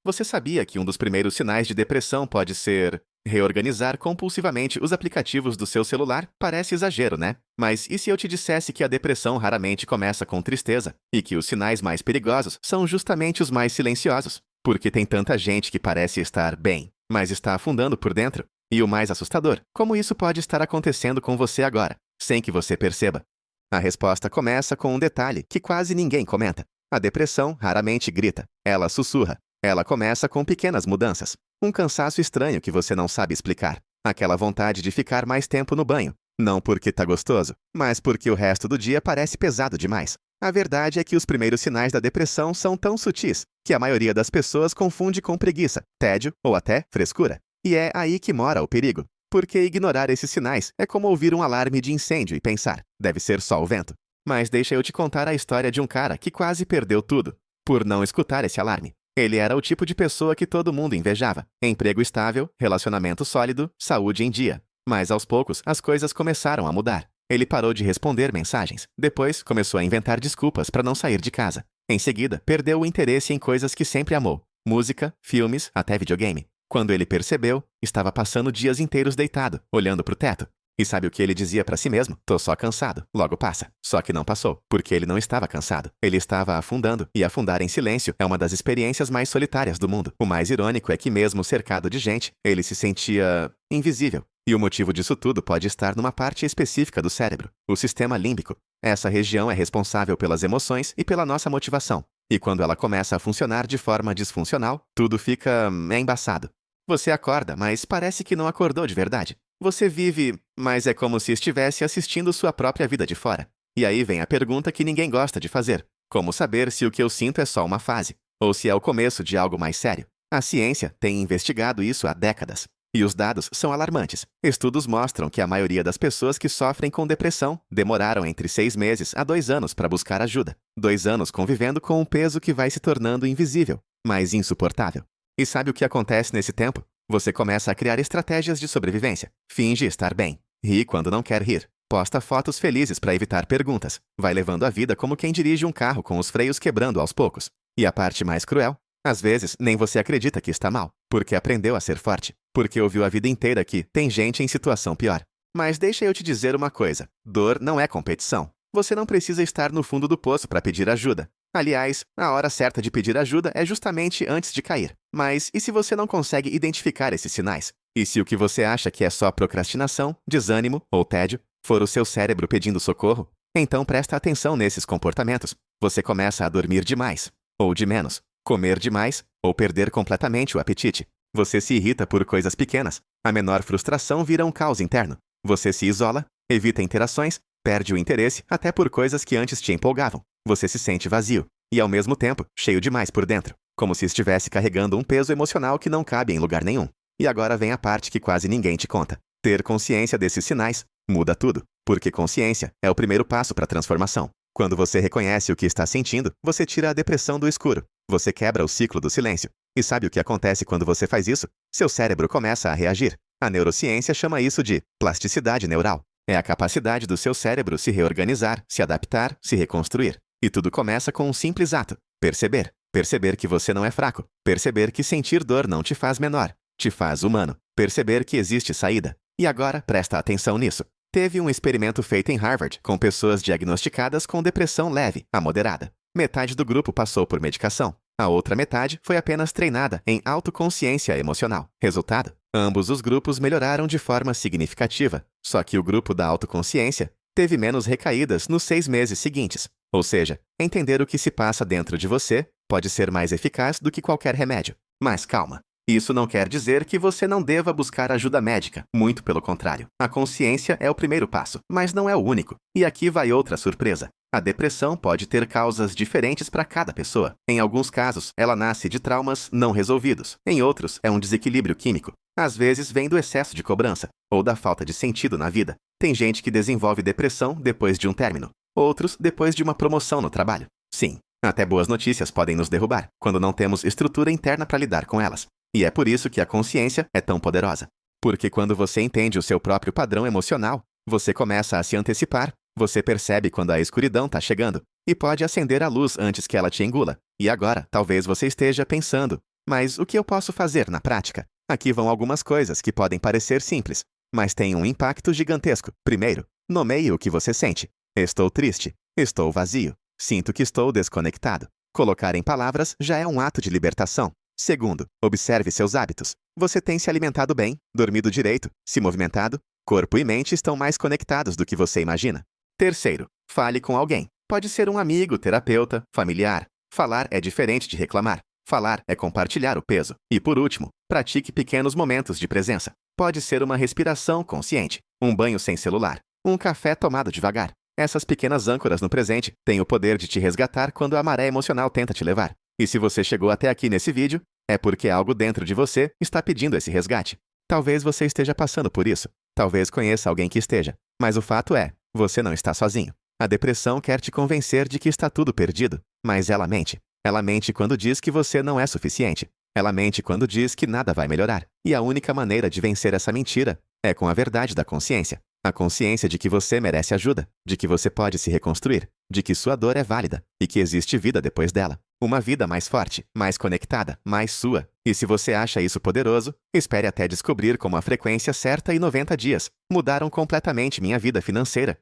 Você sabia que um dos primeiros sinais de depressão pode ser reorganizar compulsivamente os aplicativos do seu celular? Parece exagero, né? Mas e se eu te dissesse que a depressão raramente começa com tristeza e que os sinais mais perigosos são justamente os mais silenciosos? Porque tem tanta gente que parece estar bem, mas está afundando por dentro. E o mais assustador, como isso pode estar acontecendo com você agora, sem que você perceba? A resposta começa com um detalhe que quase ninguém comenta. A depressão raramente grita, ela sussurra. Ela começa com pequenas mudanças. Um cansaço estranho que você não sabe explicar. Aquela vontade de ficar mais tempo no banho. Não porque tá gostoso, mas porque o resto do dia parece pesado demais. A verdade é que os primeiros sinais da depressão são tão sutis que a maioria das pessoas confunde com preguiça, tédio ou até frescura. E é aí que mora o perigo. Porque ignorar esses sinais é como ouvir um alarme de incêndio e pensar, deve ser só o vento. Mas deixa eu te contar a história de um cara que quase perdeu tudo por não escutar esse alarme. Ele era o tipo de pessoa que todo mundo invejava. Emprego estável, relacionamento sólido, saúde em dia. Mas aos poucos, as coisas começaram a mudar. Ele parou de responder mensagens. Depois, começou a inventar desculpas para não sair de casa. Em seguida, perdeu o interesse em coisas que sempre amou. Música, filmes, até videogame. Quando ele percebeu, estava passando dias inteiros deitado, olhando para o teto. E sabe o que ele dizia para si mesmo? Tô só cansado, logo passa. Só que não passou, porque ele não estava cansado. Ele estava afundando, e afundar em silêncio é uma das experiências mais solitárias do mundo. O mais irônico é que mesmo cercado de gente, ele se sentia invisível. E o motivo disso tudo pode estar numa parte específica do cérebro, o sistema límbico. Essa região é responsável pelas emoções e pela nossa motivação. E quando ela começa a funcionar de forma disfuncional, tudo fica embaçado. Você acorda, mas parece que não acordou de verdade. Você vive, mas é como se estivesse assistindo sua própria vida de fora. E aí vem a pergunta que ninguém gosta de fazer. Como saber se o que eu sinto é só uma fase? Ou se é o começo de algo mais sério? A ciência tem investigado isso há décadas. E os dados são alarmantes. Estudos mostram que a maioria das pessoas que sofrem com depressão demoraram entre 6 meses a 2 anos para buscar ajuda. 2 anos convivendo com um peso que vai se tornando invisível, mas insuportável. E sabe o que acontece nesse tempo? Você começa a criar estratégias de sobrevivência. Finge estar bem. Ri quando não quer rir. Posta fotos felizes para evitar perguntas. Vai levando a vida como quem dirige um carro com os freios quebrando aos poucos. E a parte mais cruel? Às vezes, nem você acredita que está mal, porque aprendeu a ser forte, porque ouviu a vida inteira que tem gente em situação pior. Mas deixa eu te dizer uma coisa. Dor não é competição. Você não precisa estar no fundo do poço para pedir ajuda. Aliás, a hora certa de pedir ajuda é justamente antes de cair. Mas e se você não consegue identificar esses sinais? E se o que você acha que é só procrastinação, desânimo ou tédio for o seu cérebro pedindo socorro? Então presta atenção nesses comportamentos. Você começa a dormir demais, ou de menos, comer demais, ou perder completamente o apetite. Você se irrita por coisas pequenas. A menor frustração vira um caos interno. Você se isola, evita interações, perde o interesse até por coisas que antes te empolgavam. Você se sente vazio e, ao mesmo tempo, cheio demais por dentro, como se estivesse carregando um peso emocional que não cabe em lugar nenhum. E agora vem a parte que quase ninguém te conta. Ter consciência desses sinais muda tudo, porque consciência é o primeiro passo para a transformação. Quando você reconhece o que está sentindo, você tira a depressão do escuro. Você quebra o ciclo do silêncio. E sabe o que acontece quando você faz isso? Seu cérebro começa a reagir. A neurociência chama isso de plasticidade neural. É a capacidade do seu cérebro se reorganizar, se adaptar, se reconstruir. E tudo começa com um simples ato: perceber. Perceber que você não é fraco. Perceber que sentir dor não te faz menor. Te faz humano. Perceber que existe saída. E agora, presta atenção nisso. Teve um experimento feito em Harvard com pessoas diagnosticadas com depressão leve a moderada. Metade do grupo passou por medicação. A outra metade foi apenas treinada em autoconsciência emocional. Resultado? Ambos os grupos melhoraram de forma significativa. Só que o grupo da autoconsciência teve menos recaídas nos 6 meses seguintes. Ou seja, entender o que se passa dentro de você pode ser mais eficaz do que qualquer remédio. Mas calma. Isso não quer dizer que você não deva buscar ajuda médica. Muito pelo contrário. A consciência é o primeiro passo, mas não é o único. E aqui vai outra surpresa. A depressão pode ter causas diferentes para cada pessoa. Em alguns casos, ela nasce de traumas não resolvidos. Em outros, é um desequilíbrio químico. Às vezes, vem do excesso de cobrança ou da falta de sentido na vida. Tem gente que desenvolve depressão depois de um término. Outros, depois de uma promoção no trabalho. Sim, até boas notícias podem nos derrubar, quando não temos estrutura interna para lidar com elas. E é por isso que a consciência é tão poderosa. Porque quando você entende o seu próprio padrão emocional, você começa a se antecipar, você percebe quando a escuridão está chegando, e pode acender a luz antes que ela te engula. E agora, talvez você esteja pensando, Mas o que eu posso fazer na prática? Aqui vão algumas coisas que podem parecer simples, mas têm um impacto gigantesco. Primeiro, nomeie o que você sente. Estou triste. Estou vazio. Sinto que estou desconectado. Colocar em palavras já é um ato de libertação. Segundo, observe seus hábitos. Você tem se alimentado bem, dormido direito, se movimentado? Corpo e mente estão mais conectados do que você imagina. Terceiro, fale com alguém. Pode ser um amigo, terapeuta, familiar. Falar é diferente de reclamar. Falar é compartilhar o peso. E por último, pratique pequenos momentos de presença. Pode ser uma respiração consciente, um banho sem celular, um café tomado devagar. Essas pequenas âncoras no presente têm o poder de te resgatar quando a maré emocional tenta te levar. E se você chegou até aqui nesse vídeo, é porque algo dentro de você está pedindo esse resgate. Talvez você esteja passando por isso. Talvez conheça alguém que esteja. Mas o fato é, você não está sozinho. A depressão quer te convencer de que está tudo perdido. Mas ela mente. Ela mente quando diz que você não é suficiente. Ela mente quando diz que nada vai melhorar. E a única maneira de vencer essa mentira é com a verdade da consciência. A consciência de que você merece ajuda, de que você pode se reconstruir, de que sua dor é válida e que existe vida depois dela. Uma vida mais forte, mais conectada, mais sua. E se você acha isso poderoso, espere até descobrir como a frequência certa e 90 dias mudaram completamente minha vida financeira,